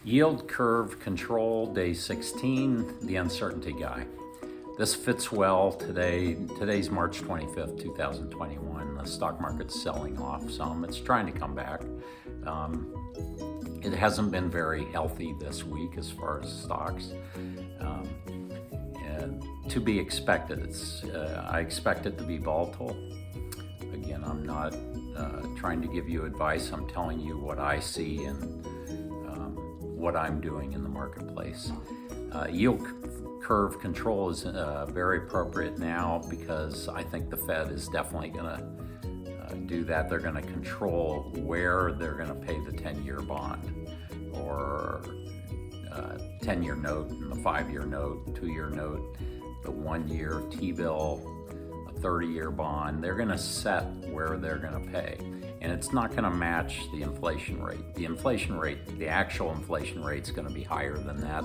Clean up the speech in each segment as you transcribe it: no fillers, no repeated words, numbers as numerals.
Yield curve control, day 16, the uncertainty guy. This fits well today. Today's March 25th, 2021. The stock market's selling off some. It's trying to come back. It hasn't been very healthy this week as far as stocks. And to be expected. I expect it to be volatile. Again, I'm not trying to give you advice. I'm telling you what I see and what I'm doing in the marketplace. Yield curve control is very appropriate now because I think the Fed is definitely going to do that. They're going to control where they're going to pay the 10-year bond or 10-year note and the 5-year note, 2-year note, the 1-year T-bill, a 30-year bond. They're going to set where they're going to pay. And it's not going to match the inflation rate. The inflation rate, the actual inflation rate is going to be higher than that.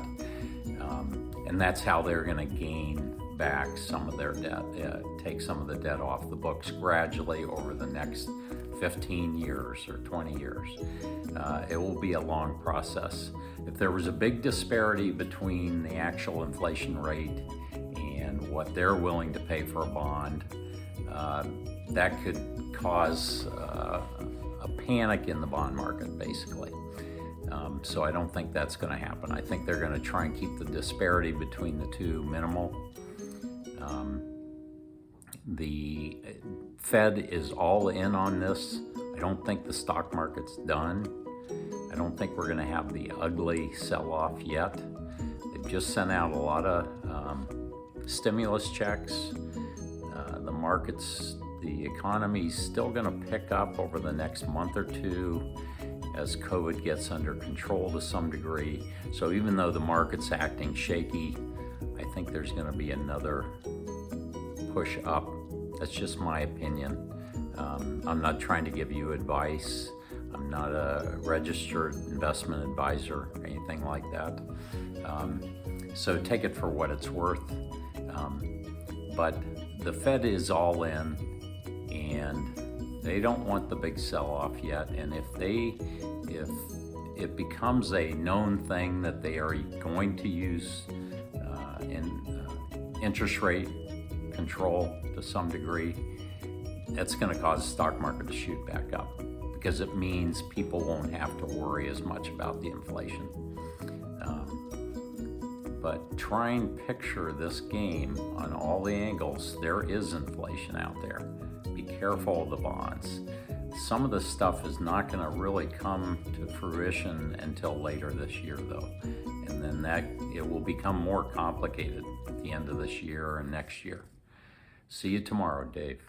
And that's how they're going to gain back some of their debt, take some of the debt off the books gradually over the next 15 years or 20 years. It will be a long process. If there was a big disparity between the actual inflation rate and what they're willing to pay for a bond, that could cause a panic in the bond market, basically. So I don't think that's going to happen. I think they're going to try and keep the disparity between the two minimal. The Fed is all in on this. I don't think the stock market's done. I don't think we're going to have the ugly sell-off yet. They've just sent out a lot of stimulus checks. The markets, the economy's still going to pick up over the next month or two as COVID gets under control to some degree. So even though the market's acting shaky, I think there's going to be another push up. That's just my opinion. I'm not trying to give you advice. I'm not a registered investment advisor or anything like that. So take it for what it's worth. But the Fed is all in, and they don't want the big sell-off yet. And if it becomes a known thing that they are going to use interest rate control to some degree, that's going to cause the stock market to shoot back up because it means people won't have to worry as much about the inflation. But try and picture this game on all the angles. There is inflation out there. Be careful of the bonds. Some of the stuff is not going to really come to fruition until later this year, though. And then it will become more complicated at the end of this year and next year. See you tomorrow, Dave.